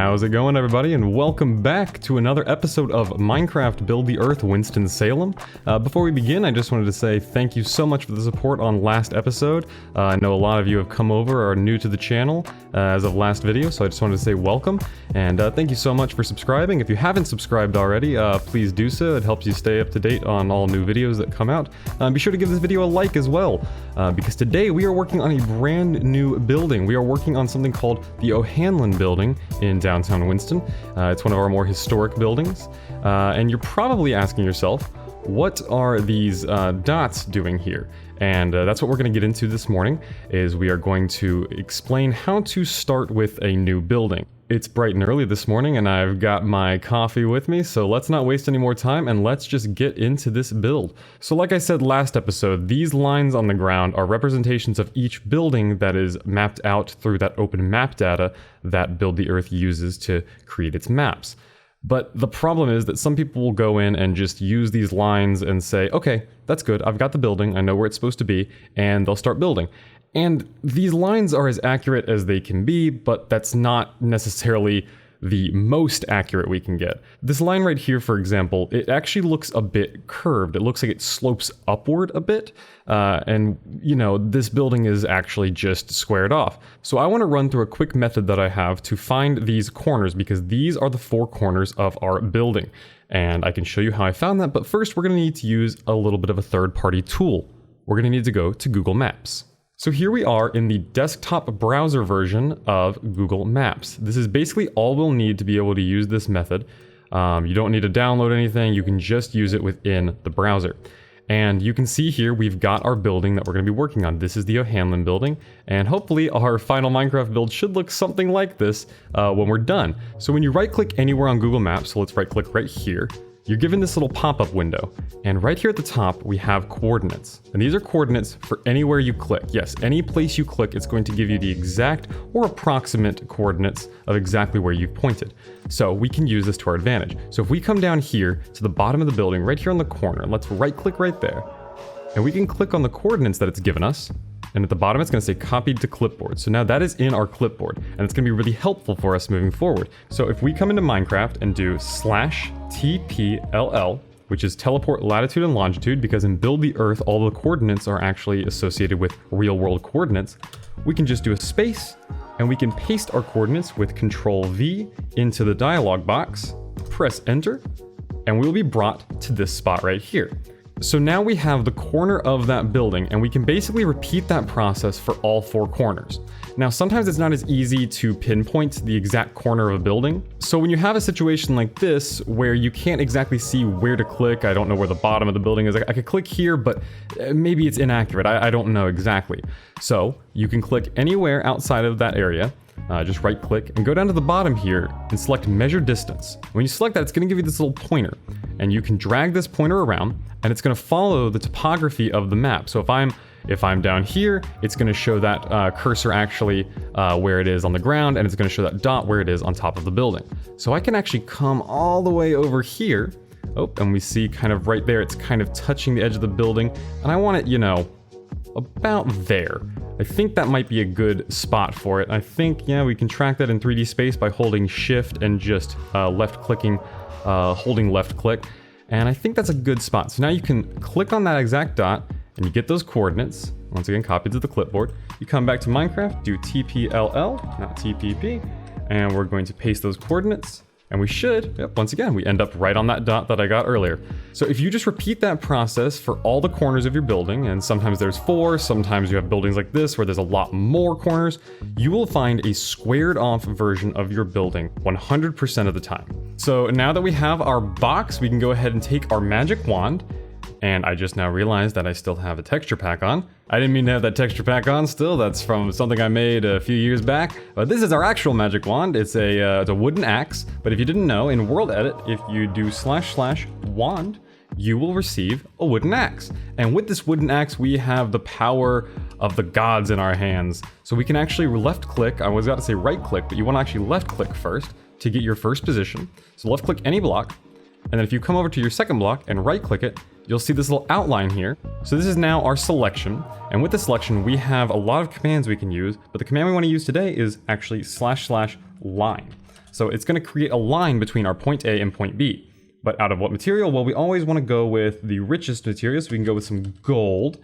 How's it going, everybody, and welcome back to another episode of Minecraft Build the Earth Winston Salem. Before we begin, I just wanted to say thank you so much for the support on last episode. I know a lot of you have come over or are new to the channel as of last video, so I just wanted to say welcome, and thank you so much for subscribing. If you haven't subscribed already, please do so. It helps you stay up to date on all new videos that come out. Be sure to give this video a like as well, because today we are working on a brand new building. We are working on something called the O'Hanlon building in downtown Winston. It's one of our more historic buildings, and you're probably asking yourself, what are these dots doing here? And that's what we're going to get into this morning, is we are going to explain how to start with a new building. It's bright and early this morning and I've got my coffee with me, so let's not waste any more time and let's just get into this build. So like I said last episode, these lines on the ground are representations of each building that is mapped out through that open map data that Build the Earth uses to create its maps. But the problem is that some people will go in and just use these lines and say, okay, that's good, I've got the building, I know where it's supposed to be, and they'll start building. And these lines are as accurate as they can be, but that's not necessarily the most accurate we can get. This line right here, for example, it actually looks a bit curved. It looks like it slopes upward a bit, and you know, this building is actually just squared off. So I want to run through a quick method that I have to find these corners, because these are the four corners of our building. And I can show you how I found that, but first we're going to need to use a little bit of a third-party tool. We're going to need to go to Google Maps. So here we are in the desktop browser version of Google Maps. This is basically all we'll need to be able to use this method. You don't need to download anything, you can just use it within the browser. And you can see here we've got our building that we're going to be working on. This is the O'Hanlon building, and hopefully our final Minecraft build should look something like this when we're done. So when you right click anywhere on Google Maps, so let's right click right here, you're given this little pop-up window, and right here at the top we have coordinates. And these are coordinates for anywhere you click. Yes, any place you click, it's going to give you the exact or approximate coordinates of exactly where you've pointed. So we can use this to our advantage. So if we come down here to the bottom of the building, right here on the corner, let's right click right there, and we can click on the coordinates that it's given us. And at the bottom, it's going to say copied to clipboard. So now that is in our clipboard, and it's going to be really helpful for us moving forward. So if we come into Minecraft and do /TPLL, which is teleport latitude and longitude, because in Build the Earth, all the coordinates are actually associated with real world coordinates, we can just do a space, and we can paste our coordinates with Control V into the dialog box, press enter, and we'll be brought to this spot right here. So now we have the corner of that building, and we can basically repeat that process for all four corners. Now, sometimes it's not as easy to pinpoint the exact corner of a building. So when you have a situation like this, where you can't exactly see where to click, I don't know where the bottom of the building is, I could click here, but maybe it's inaccurate, I don't know exactly. So you can click anywhere outside of that area. Just right click and go down to the bottom here and select measure distance. When you select that, it's going to give you this little pointer, and you can drag this pointer around and it's going to follow the topography of the map. So if I'm down here, it's going to show that cursor actually where it is on the ground, and it's going to show that dot where it is on top of the building. So I can actually come all the way over here. Oh, and we see kind of right there, it's kind of touching the edge of the building, and I want it, you know, about there. I think that might be a good spot for it. I think, yeah, we can track that in 3D space by holding shift and just left clicking, holding left click. And I think that's a good spot. So now you can click on that exact dot and you get those coordinates. Once again, copied to the clipboard. You come back to Minecraft, do TPLL, not TPP, and we're going to paste those coordinates. And we should, yep, once again, we end up right on that dot that I got earlier. So if you just repeat that process for all the corners of your building, and sometimes there's 4, sometimes you have buildings like this where there's a lot more corners, you will find a squared off version of your building 100% of the time. So now that we have our box, we can go ahead and take our magic wand. And I just now realized that I still have a texture pack on. I didn't mean to have that texture pack on still. That's from something I made a few years back. But this is our actual magic wand. It's a wooden axe. But if you didn't know, in World Edit, if you do //wand, you will receive a wooden axe. And with this wooden axe, we have the power of the gods in our hands. So we can actually left click. I was about to say right click, but you want to actually left click first to get your first position. So left click any block. And then if you come over to your second block and right click it, you'll see this little outline here. So this is now our selection. And with the selection, we have a lot of commands we can use, but the command we want to use today is actually //line. So it's going to create a line between our point A and point B. But out of what material? Well, we always want to go with the richest material, so we can go with some gold.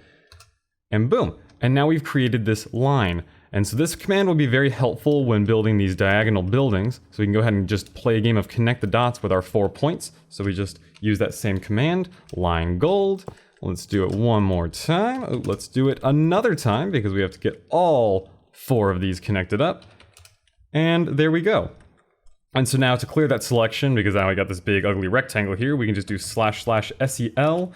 And boom. And now we've created this line. And so this command will be very helpful when building these diagonal buildings. So we can go ahead and just play a game of connect the dots with our 4 points. So we just use that same command, line gold. Let's do it one more time. Oh, let's do it another time because we have to get all 4 of these connected up. And there we go. And so now to clear that selection, because now I got this big ugly rectangle here, we can just do //SEL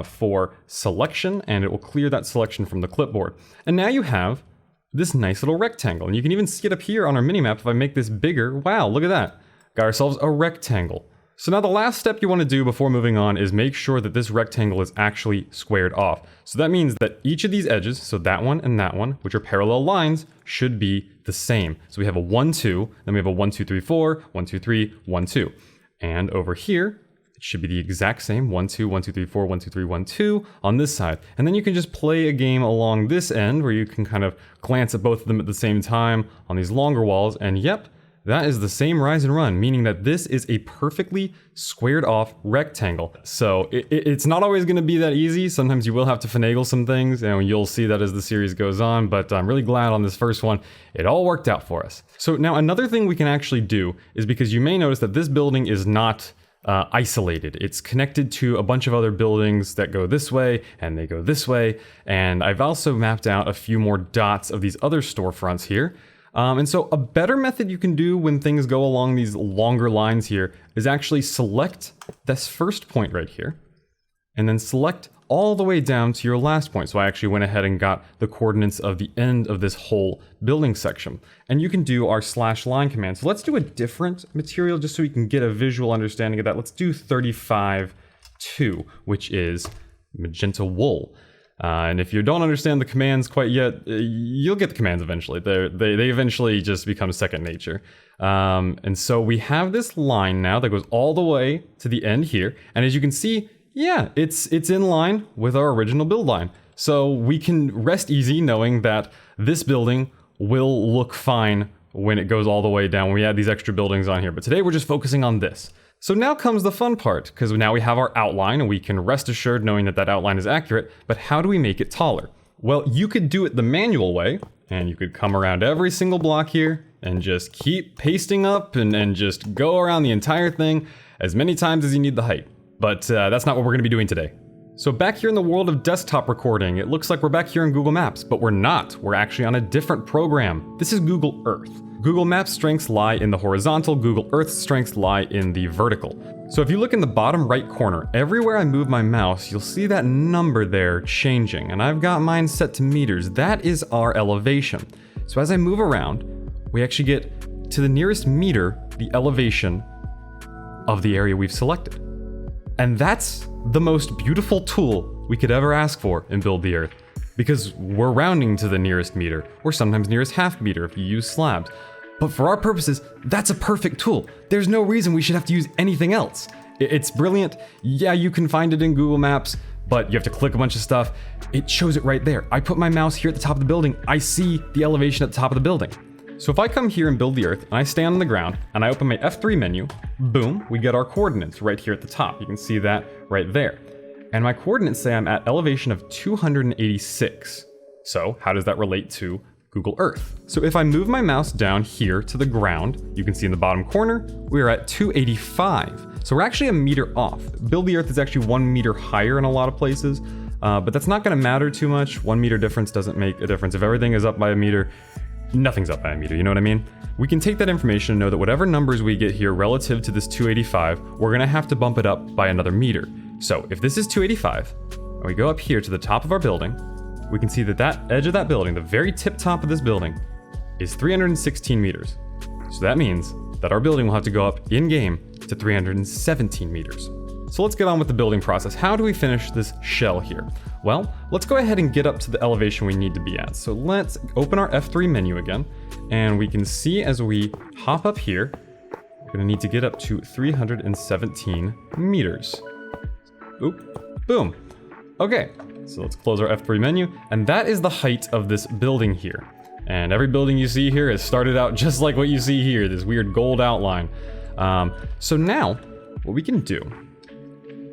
for selection, and it will clear that selection from the clipboard. And now you have this nice little rectangle. And you can even see it up here on our minimap. If I make this bigger, wow, look at that. Got ourselves a rectangle. So now the last step you want to do before moving on is make sure that this rectangle is actually squared off. So that means that each of these edges, so that one and that one, which are parallel lines, should be the same. So we have a 1, 2, then we have a 1, 2, 3, 4, 1, 2, 3, 1, 2. And over here, it should be the exact same 1, 2, 1, 2, 3, 4, 1, 2, 3, 1, 2 on this side. And then you can just play a game along this end where you can kind of glance at both of them at the same time on these longer walls. And yep, that is the same rise and run, meaning that this is a perfectly squared off rectangle. So it's not always going to be that easy. Sometimes you will have to finagle some things, and you'll see that as the series goes on, but I'm really glad on this first one, it all worked out for us. So now another thing we can actually do is, because you may notice that this building is not isolated. It's connected to a bunch of other buildings that go this way and they go this way. And I've also mapped out a few more dots of these other storefronts here. And so a better method you can do when things go along these longer lines here is actually select this first point right here and then select all the way down to your last point. So I actually went ahead and got the coordinates of the end of this whole building section. And you can do our /line command. So let's do a different material just so we can get a visual understanding of that. Let's do 35-2, which is magenta wool. And if you don't understand the commands quite yet, you'll get the commands eventually. They eventually just become second nature. And so we have this line now that goes all the way to the end here. And as you can see, yeah, it's in line with our original build line. So we can rest easy knowing that this building will look fine when it goes all the way down, when we add these extra buildings on here. But today we're just focusing on this. So now comes the fun part, because now we have our outline and we can rest assured knowing that that outline is accurate, but how do we make it taller? Well, you could do it the manual way, and you could come around every single block here and just keep pasting up and just go around the entire thing as many times as you need the height. But that's not what we're going to be doing today. So back here in the world of desktop recording, it looks like we're back here in Google Maps, but we're not. We're actually on a different program. This is Google Earth. Google Maps strengths lie in the horizontal, Google Earth's strengths lie in the vertical. So if you look in the bottom right corner, everywhere I move my mouse, you'll see that number there changing, and I've got mine set to meters. That is our elevation. So as I move around, we actually get to the nearest meter, the elevation of the area we've selected. And that's the most beautiful tool we could ever ask for in Build the Earth, because we're rounding to the nearest meter, or sometimes nearest half meter if you use slabs. But for our purposes, that's a perfect tool. There's no reason we should have to use anything else. It's brilliant. Yeah, you can find it in Google Maps, but you have to click a bunch of stuff. It shows it right there. I put my mouse here at the top of the building. I see the elevation at the top of the building. So if I come here and Build the Earth, and I stand on the ground, and I open my F3 menu, boom, we get our coordinates right here at the top. You can see that right there. And my coordinates say I'm at elevation of 286. So how does that relate to Google Earth? So if I move my mouse down here to the ground, you can see in the bottom corner, we are at 285. So we're actually a meter off. Build the Earth is actually 1 meter higher in a lot of places, but that's not gonna matter too much. 1 meter difference doesn't make a difference. If everything is up by a meter, nothing's up by a meter, you know what I mean? We can take that information and know that whatever numbers we get here relative to this 285, we're gonna have to bump it up by another meter. So if this is 285, and we go up here to the top of our building, we can see that that edge of that building, the very tip top of this building, is 316 meters. So that means that our building will have to go up in-game to 317 meters. So let's get on with the building process. How do we finish this shell here? Well, let's go ahead and get up to the elevation we need to be at. So let's open our F3 menu again, and we can see as we hop up here, we're gonna need to get up to 317 meters. Oop, boom. Okay, so let's close our F3 menu, and that is the height of this building here. And every building you see here has started out just like what you see here, this weird gold outline. So now, what we can do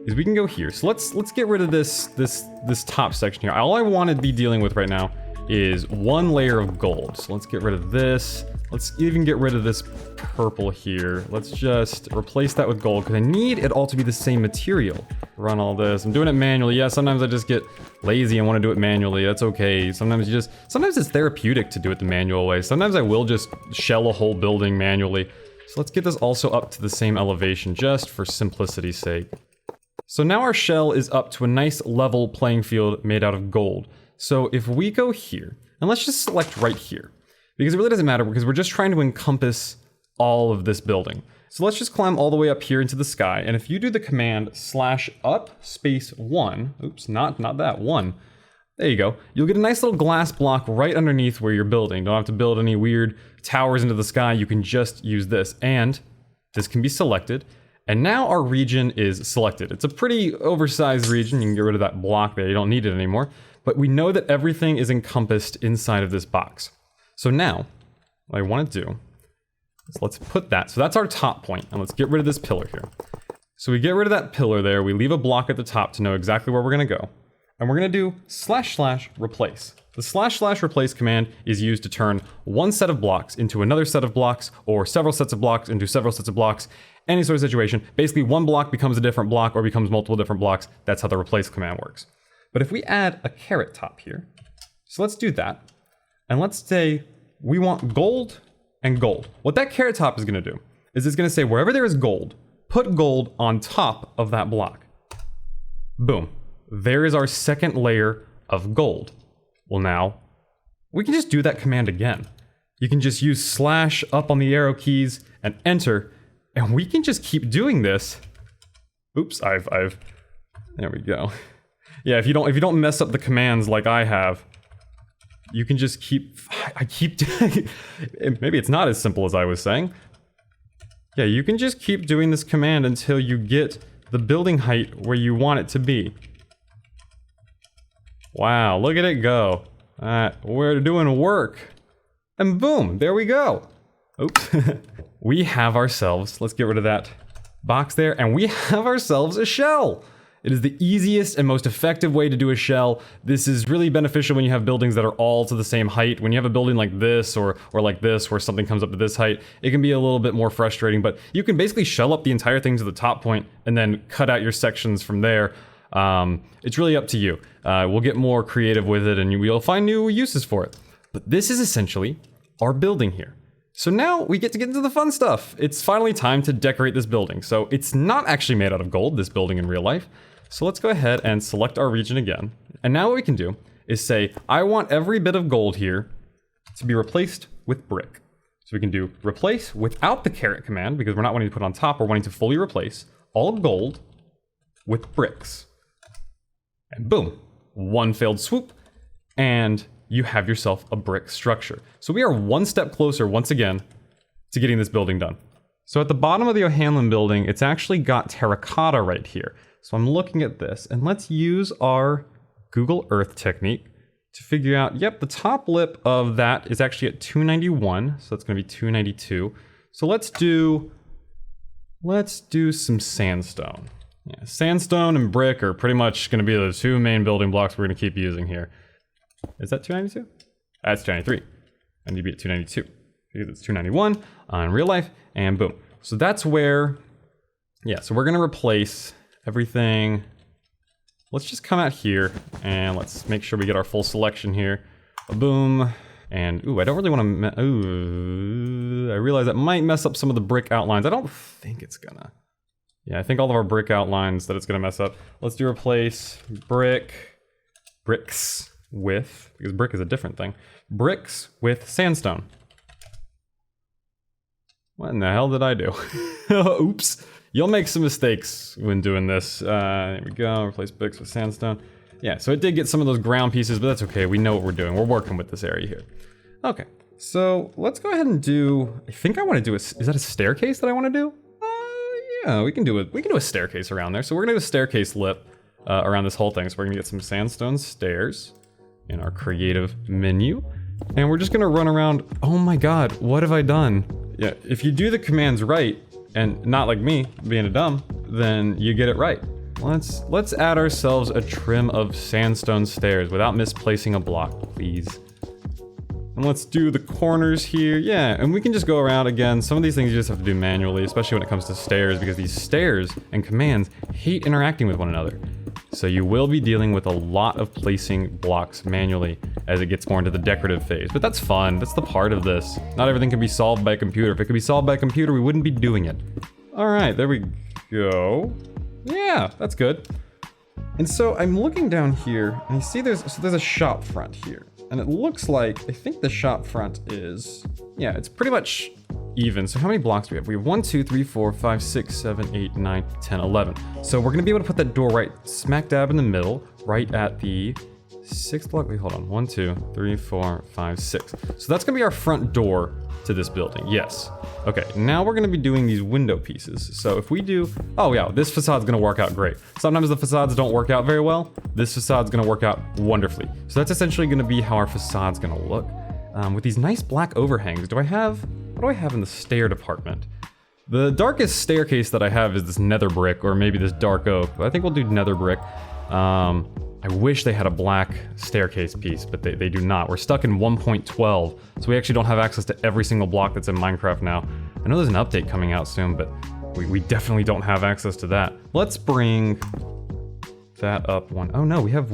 is we can go here. So let's get rid of this top section here. All I want to be dealing with right now is one layer of gold. So let's get rid of this. Let's even get rid of this purple here. Let's just replace that with gold because I need it all to be the same material. Run all this. I'm doing it manually. Yeah, sometimes I just get lazy and want to do it manually. That's okay. Sometimes it's therapeutic to do it the manual way. Sometimes I will just shell a whole building manually. So let's get this also up to the same elevation just for simplicity's sake. So now our shell is up to a nice level playing field made out of gold. So if we go here, and let's just select right here, because it really doesn't matter because we're just trying to encompass all of this building. So let's just climb all the way up here into the sky. And if you do the command /up space 1, oops, not that, 1. There you go. You'll get a nice little glass block right underneath where you're building. Don't have to build any weird towers into the sky. You can just use this. And this can be selected. And now our region is selected. It's a pretty oversized region. You can get rid of that block there. You don't need it anymore. But we know that everything is encompassed inside of this box. So now, what I want to do is let's put that. So that's our top point. And let's get rid of this pillar here. So we get rid of that pillar there. We leave a block at the top to know exactly where we're going to go. And we're going to do //replace. The //replace command is used to turn one set of blocks into another set of blocks, or several sets of blocks into several sets of blocks. Any sort of situation. Basically, one block becomes a different block or becomes multiple different blocks. That's how the replace command works. But if we add a caret top here, so let's do that. And let's say we want gold and gold. What that caret top is going to do is it's going to say wherever there is gold, put gold on top of that block. Boom. There is our second layer of gold. Well, now we can just do that command again. You can just use /up on the arrow keys and enter, and we can just keep doing this. Oops, there we go. Yeah, if you don't mess up the commands like I have, you can just keep doing, maybe it's not as simple as I was saying. Yeah, you can just keep doing this command until you get the building height where you want it to be. Wow, look at it go. We're doing work. And boom, there we go. Oops. We have ourselves, let's get rid of that box there, and we have ourselves a shell. It is the easiest and most effective way to do a shell. This is really beneficial when you have buildings that are all to the same height. When you have a building like this or like this where something comes up to this height, it can be a little bit more frustrating, but you can basically shell up the entire thing to the top point and then cut out your sections from there. It's really up to you. We'll get more creative with it and we'll find new uses for it. But this is essentially our building here. So now we get to get into the fun stuff. It's finally time to decorate this building. So it's not actually made out of gold, this building in real life. So let's go ahead and select our region again. And now what we can do is say, I want every bit of gold here to be replaced with brick. So we can do replace without the caret command because we're not wanting to put on top, we're wanting to fully replace all gold with bricks. And boom, one failed swoop, and you have yourself a brick structure. So we are one step closer, once again, to getting this building done. So at the bottom of the O'Hanlon building, it's actually got terracotta right here. So I'm looking at this, and let's use our Google Earth technique to figure out, yep, the top lip of that is actually at 291, so it's gonna be 292. So let's do some sandstone. Yeah, sandstone and brick are pretty much gonna be the two main building blocks we're gonna keep using here. Is that 292? That's 293. I need to be at 292 because it's 291 in real life, and boom. So that's where, yeah, so we're gonna replace everything. Let's just come out here and let's make sure we get our full selection here. Boom. And ooh, I don't really want to, ooh, I realize that might mess up some of the brick outlines. I don't think it's gonna. Yeah, I think all of our brick outlines that it's gonna mess up. Let's do replace bricks with, because brick is a different thing, bricks with sandstone. What in the hell did I do? Oops. You'll make some mistakes when doing this. There we go, replace bricks with sandstone. Yeah, so it did get some of those ground pieces, but that's okay. We know what we're doing. We're working with this area here. Okay, so let's go ahead and do, I think I want to do is that a staircase that I want to do? Yeah, we can do it. We can do a staircase around there. So we're gonna do a staircase lip around this whole thing. So we're gonna get some sandstone stairs in our creative menu. And we're just gonna run around. Oh my god, what have I done? Yeah, if you do the commands right, and not like me, being a dumb, then you get it right. Let's add ourselves a trim of sandstone stairs without misplacing a block, please. And let's do the corners here. Yeah, and we can just go around again. Some of these things you just have to do manually, especially when it comes to stairs, because these stairs and commands hate interacting with one another. So you will be dealing with a lot of placing blocks manually as it gets more into the decorative phase. But that's fun. That's the part of this. Not everything can be solved by a computer. If it could be solved by a computer, we wouldn't be doing it. All right, there we go. Yeah, that's good. And so I'm looking down here, and I see there's a shop front here. And it looks like, I think the shop front is, yeah, it's pretty much even. So how many blocks do we have? We have 1, 2, 3, 4, 5, 6, 7, 8, 9, 10, 11. So we're gonna be able to put that door right smack dab in the middle, right at the 6th block. Wait, hold on. 1, 2, 3, 4, 5, 6. So that's gonna be our front door to this building. Yes. Okay, now we're gonna be doing these window pieces. So if we do, oh yeah, this facade's gonna work out great. Sometimes the facades don't work out very well. This facade's gonna work out wonderfully. So that's essentially gonna be how our facade's gonna look. With these nice black overhangs. What do I have in the stair department? The darkest staircase that I have is this nether brick, or maybe this dark oak, but I think we'll do nether brick. I wish they had a black staircase piece, but they do not. We're stuck in 1.12, so we actually don't have access to every single block that's in Minecraft now. I know there's an update coming out soon, but we definitely don't have access to that. Let's bring that up one. Oh no, we have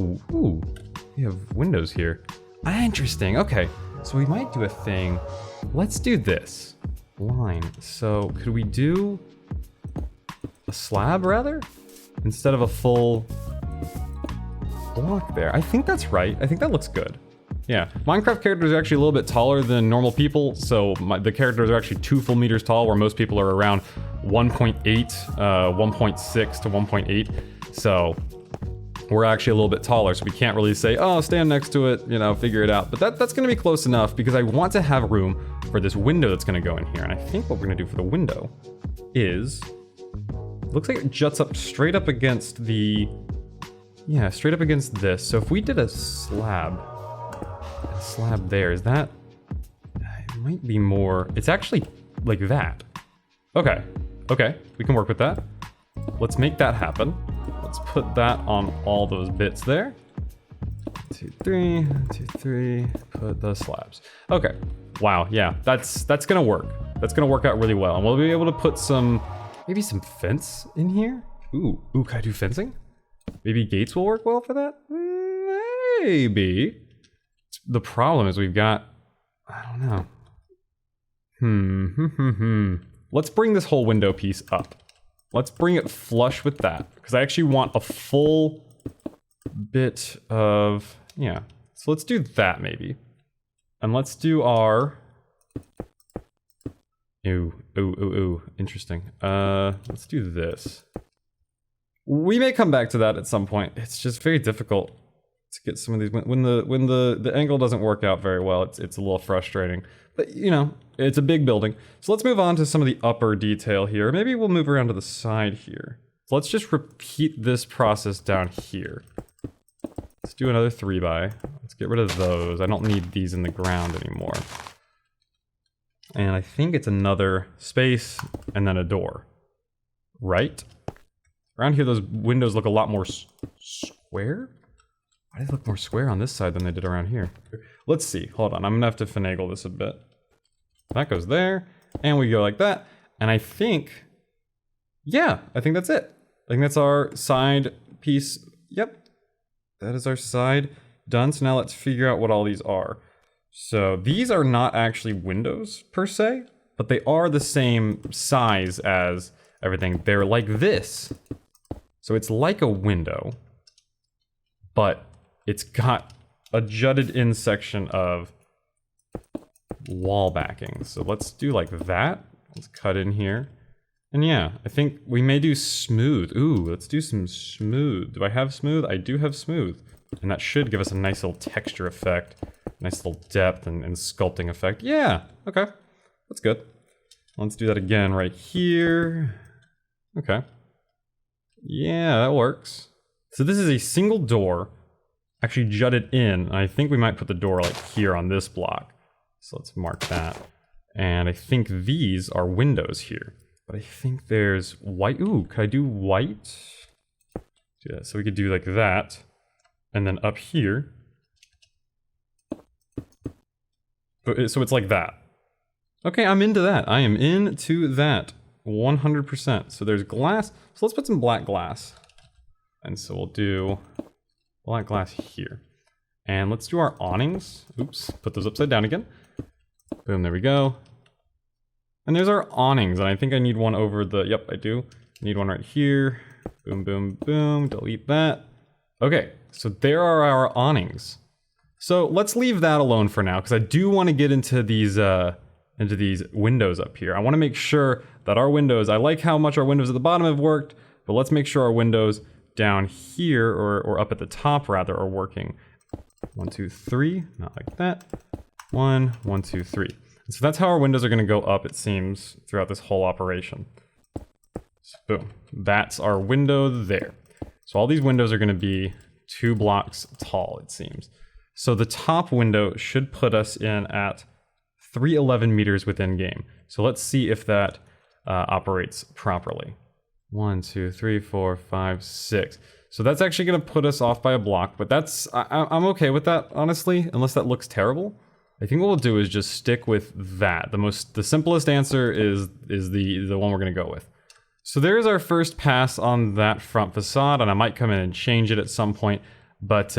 windows here. Interesting, okay. So we might do a thing. Let's do this. Line. So could we do a slab rather? Instead of a full block there. I think that's right. I think that looks good. Yeah, Minecraft characters are actually a little bit taller than normal people, so the characters are actually 2 full meters tall, where most people are around 1.8, 1.6 to 1.8. So we're actually a little bit taller, so we can't really say, oh, stand next to it, you know, figure it out. But that's gonna be close enough, because I want to have room for this window that's gonna go in here. And I think what we're gonna do for the window is, looks like it juts up straight up against the, yeah, straight up against this. So if we did a slab there, is that, it might be more, it's actually like that. Okay, we can work with that. Let's make that happen. Let's put that on all those bits there. 2, 3, 2, 3, put the slabs. Okay, wow, yeah, that's gonna work. That's gonna work out really well. And we'll be able to put maybe some fence in here. Ooh, can I do fencing? Maybe gates will work well for that? Maybe. The problem is we've got, I don't know. Let's bring this whole window piece up. Let's bring it flush with that, because I actually want a full bit of, yeah. So let's do that maybe. And let's do our, ooh, interesting. Let's do this. We may come back to that at some point. It's just very difficult to get some of these, when the angle doesn't work out very well, it's a little frustrating. But you know, it's a big building. So let's move on to some of the upper detail here. Maybe we'll move around to the side here. So let's just repeat this process down here. Let's do another 3x. Let's get rid of those. I don't need these in the ground anymore. And I think it's another space and then a door. Right? Around here, those windows look a lot more square? Why do they look more square on this side than they did around here? Let's see. Hold on. I'm gonna have to finagle this a bit. That goes there, and we go like that. And I think, yeah, I think that's it. I think that's our side piece. Yep, that is our side done. So now let's figure out what all these are. So these are not actually windows per se, but they are the same size as everything. They're like this. So it's like a window, but it's got a jutted in section of wall backing. So let's do like that. Let's cut in here. And yeah, I think we may do smooth. Ooh, let's do some smooth. Do I have smooth? I do have smooth. And that should give us a nice little texture effect. Nice little depth and sculpting effect. Yeah, okay. That's good. Let's do that again right here. Okay. Yeah, that works. So this is a single door. actually jutted in. I think we might put the door like here on this block. So let's mark that. And I think these are windows here. But I think there's white. Ooh, could I do white? Yeah, so we could do like that. And then up here. So it's like that. Okay, I'm into that. I am into that. 100%. So there's glass. So let's put some black glass. And so we'll do black glass here. And let's do our awnings. Oops, put those upside down again. Boom, there we go. And there's our awnings. And I think I need one over the, yep, I do. Need one right here. Boom, boom, boom, delete that. Okay, so there are our awnings. So let's leave that alone for now, because I do want to get into these windows up here. I want to make sure that our windows, I like how much our windows at the bottom have worked, but let's make sure our windows down here, or up at the top rather, are working. 1, 2, 3, not like that. 1, 1, 2, 3. And so that's how our windows are going to go up, it seems, throughout this whole operation. So boom, that's our window there. So all these windows are going to be 2 blocks tall, it seems. So the top window should put us in at 311 meters within game. So let's see if that operates properly. 1, 2, 3, 4, 5, 6. So that's actually going to put us off by a block, but that's I'm okay with that, honestly, unless that looks terrible. I think what we'll do is just stick with that. The simplest answer is the one we're going to go with. So there's our first pass on that front facade, and I might come in and change it at some point, but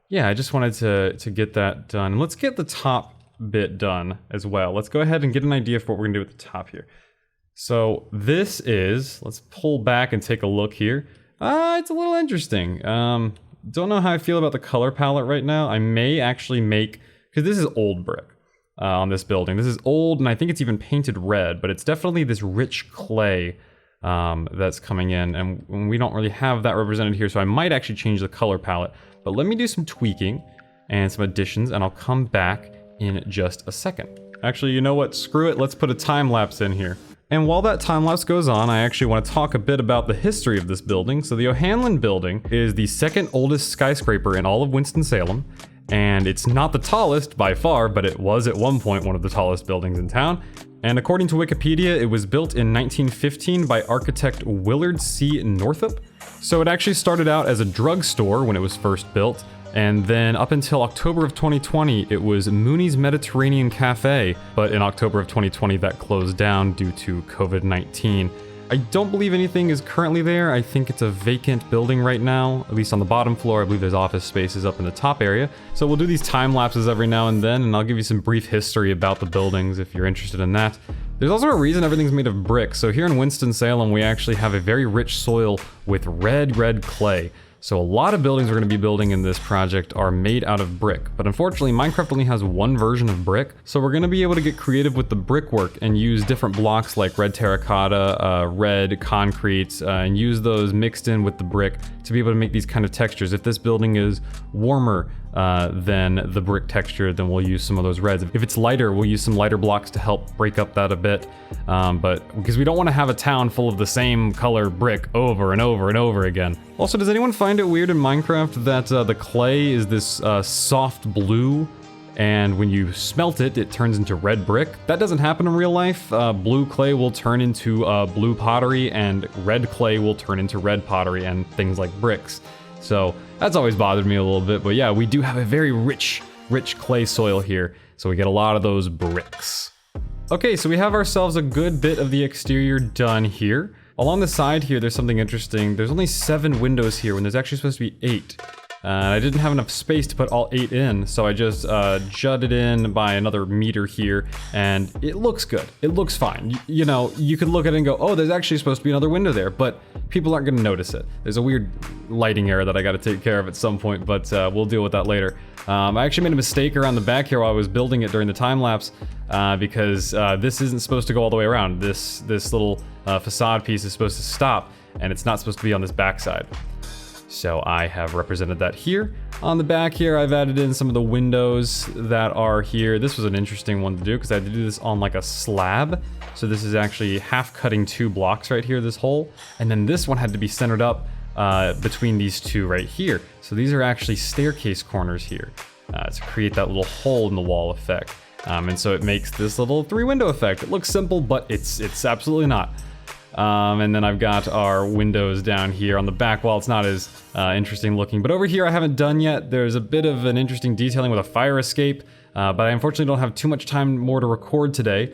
yeah, I just wanted to get that done. And let's get the top bit done as well. Let's go ahead and get an idea of what we're gonna do at the top here. So this is, let's pull back and take a look here. It's a little interesting. Don't know how I feel about the color palette right now. I may actually make, because this is old brick on this building. This is old, and I think it's even painted red, but it's definitely this rich clay that's coming in, and we don't really have that represented here, so I might actually change the color palette. But let me do some tweaking and some additions, and I'll come back in just a second. Actually, you know what? Screw it. Let's put a time lapse in here. And while that time lapse goes on, I actually want to talk a bit about the history of this building. So the O'Hanlon building is the second oldest skyscraper in all of Winston-Salem, and it's not the tallest by far, but it was at one point one of the tallest buildings in town. And according to Wikipedia, it was built in 1915 by architect Willard C. Northup. So it actually started out as a drugstore when it was first built, and then up until October of 2020, it was Mooney's Mediterranean Cafe, but in October of 2020 that closed down due to COVID-19. I don't believe anything is currently there. I think it's a vacant building right now, at least on the bottom floor. I believe there's office spaces up in the top area. So we'll do these time lapses every now and then, and I'll give you some brief history about the buildings if you're interested in that. There's also a reason everything's made of brick. So here in Winston-Salem, we actually have a very rich soil with red clay. So a lot of buildings we're going to be building in this project are made out of brick, but unfortunately Minecraft only has one version of brick, so we're going to be able to get creative with the brickwork and use different blocks like red terracotta, red concrete, and use those mixed in with the brick to be able to make these kind of textures. If this building is warmer than the brick texture, then we'll use some of those reds. If it's lighter, we'll use some lighter blocks to help break up that a bit, but because we don't want to have a town full of the same color brick over and over and over again. Also, does anyone find it weird in Minecraft that the clay is this soft blue, and when you smelt it, it turns into red brick? That doesn't happen in real life. Blue clay will turn into blue pottery, and red clay will turn into red pottery and things like bricks. So that's always bothered me a little bit, but yeah, we do have a very rich clay soil here, so we get a lot of those bricks. Okay, so we have ourselves a good bit of the exterior done here. Along the side here, there's something interesting. There's only 7 windows here when there's actually supposed to be 8. I didn't have enough space to put all 8 in, so I just jutted in by another meter here, and it looks good. It looks fine. You know, you could look at it and go, oh, there's actually supposed to be another window there, but people aren't going to notice it. There's a weird lighting error that I got to take care of at some point, but we'll deal with that later. I actually made a mistake around the back here while I was building it during the time lapse, because this isn't supposed to go all the way around. This little facade piece is supposed to stop, and it's not supposed to be on this backside. So I have represented that here. On the back here, I've added in some of the windows that are here. This was an interesting one to do because I had to do this on like a slab. So this is actually half cutting 2 blocks right here, this hole. And then this one had to be centered up between these two right here. So these are actually staircase corners here to create that little hole in the wall effect. And so it makes this little 3-window effect. It looks simple, but it's absolutely not. And then I've got our windows down here on the back wall. It's not as interesting looking, but over here I haven't done yet. There's a bit of an interesting detailing with a fire escape, but I unfortunately don't have too much time more to record today.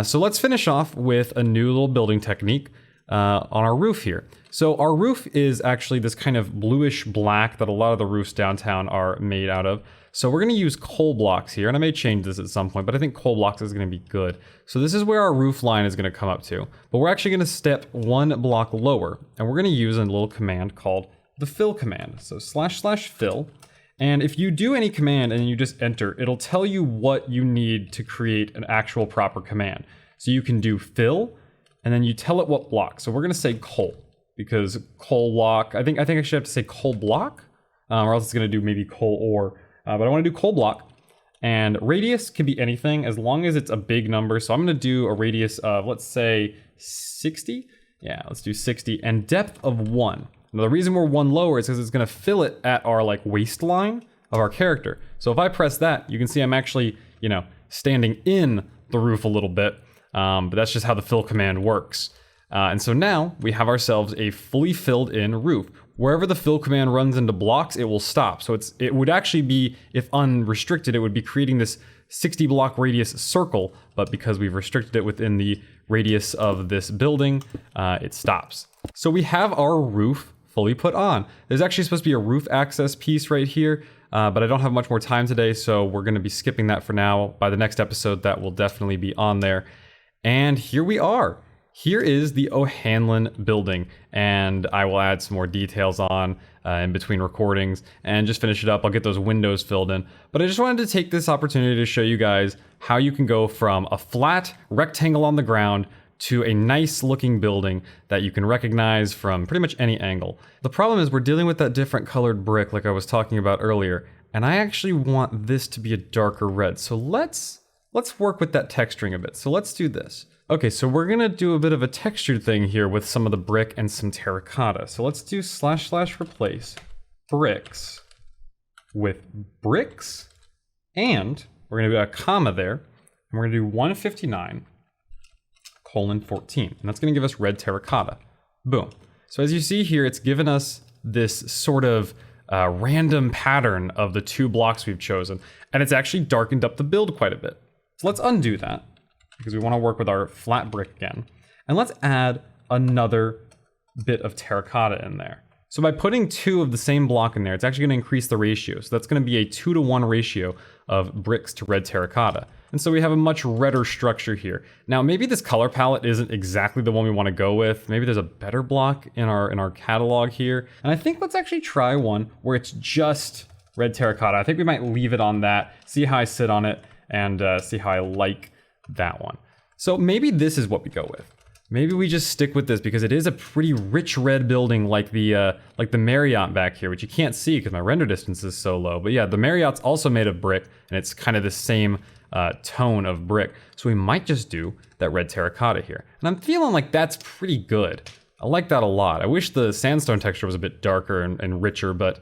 So let's finish off with a new little building technique on our roof here. So our roof is actually this kind of bluish black that a lot of the roofs downtown are made out of. So we're going to use coal blocks here, and I may change this at some point, but I think coal blocks is going to be good. So this is where our roof line is going to come up to, but we're actually going to step 1 block lower, and we're going to use a little command called the fill command. So //fill, and if you do any command and you just enter, it'll tell you what you need to create an actual proper command. So you can do fill, and then you tell it what block. So we're going to say coal, because coal block, I think I actually have to say coal block, or else it's going to do maybe coal ore. But I want to do coal block, and radius can be anything as long as it's a big number. So I'm going to do a radius of, let's say 60. Yeah, let's do 60, and depth of 1. Now the reason we're 1 lower is because it's going to fill it at our like waistline of our character. So if I press that, you can see I'm actually, standing in the roof a little bit, but that's just how the fill command works. And so now we have ourselves a fully filled in roof. Wherever the fill command runs into blocks, it will stop. So it would actually be, if unrestricted, it would be creating this 60 block radius circle, but because we've restricted it within the radius of this building, it stops. So we have our roof fully put on. There's actually supposed to be a roof access piece right here, but I don't have much more time today, so we're going to be skipping that for now. By the next episode, that will definitely be on there. And here we are. Here is the O'Hanlon building, and I will add some more details on in between recordings and just finish it up. I'll get those windows filled in. But I just wanted to take this opportunity to show you guys how you can go from a flat rectangle on the ground to a nice looking building that you can recognize from pretty much any angle. The problem is we're dealing with that different colored brick like I was talking about earlier, and I actually want this to be a darker red. So let's work with that texturing a bit. So let's do this. Okay, so we're gonna do a bit of a textured thing here with some of the brick and some terracotta. So let's do / replace bricks with bricks, and we're gonna do a comma there, and we're gonna do 159:14, and that's gonna give us red terracotta. Boom. So as you see here, it's given us this sort of random pattern of the 2 blocks we've chosen, and it's actually darkened up the build quite a bit. So let's undo that, because we want to work with our flat brick again. And let's add another bit of terracotta in there. So by putting 2 of the same block in there, it's actually going to increase the ratio. So that's going to be a 2-to-1 ratio of bricks to red terracotta. And so we have a much redder structure here. Now, maybe this color palette isn't exactly the one we want to go with. Maybe there's a better block in our catalog here. And I think let's actually try one where it's just red terracotta. I think we might leave it on that, see how I sit on it, and see how I like that one. So maybe this is what we go with. Maybe we just stick with this because it is a pretty rich red building like the Marriott back here, which you can't see because my render distance is so low. But yeah, the Marriott's also made of brick, and it's kind of the same tone of brick. So we might just do that red terracotta here. And I'm feeling like that's pretty good. I like that a lot. I wish the sandstone texture was a bit darker and richer, but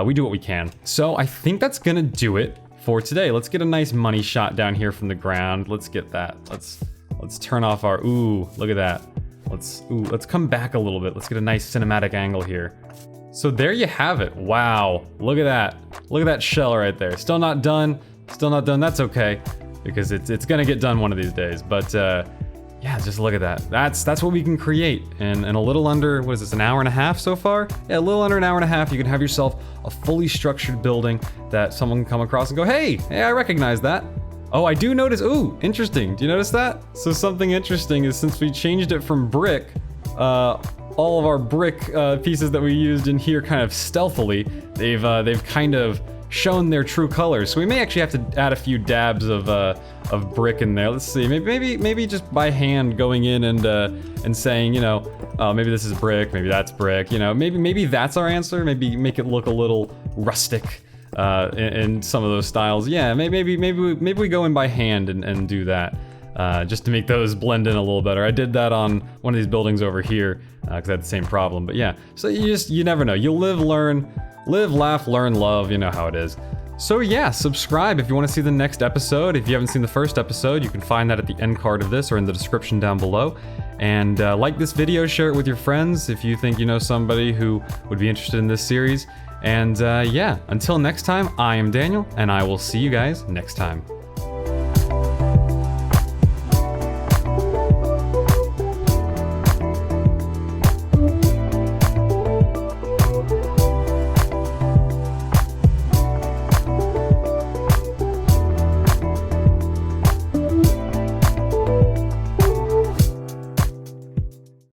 we do what we can. So I think that's gonna do it for today. Let's get a nice money shot down here from the ground. Let's get that. Let's turn off our, ooh, look at that. Let's come back a little bit. Let's get a nice cinematic angle here. So there you have it. Wow, look at that. Look at that shell right there. Still not done. That's okay, because it's gonna get done one of these days. But yeah, just look at that. That's what we can create in a little under, what is this, an hour and a half so far? Yeah, a little under an hour and a half. You can have yourself a fully structured building that someone can come across and go, hey, I recognize that. Oh, I do notice, ooh, interesting. Do you notice that? So something interesting is since we changed it from brick, all of our brick pieces that we used in here kind of stealthily, they've kind of shown their true colors. So we may actually have to add a few dabs of brick in there. Let's see, maybe just by hand going in and saying, maybe this is brick, maybe that's brick, maybe that's our answer. Maybe make it look a little rustic in some of those styles. Yeah, maybe we go in by hand and do that. just to make those blend in a little better. I did that on one of these buildings over here, because I had the same problem. But yeah, so you never know. You'll live, laugh, learn, love, you know how it is. So yeah, subscribe if you want to see the next episode. If you haven't seen the first episode, you can find that at the end card of this or in the description down below. And like this video, share it with your friends if you think you know somebody who would be interested in this series. And yeah, until next time, I am Daniel, and I will see you guys next time.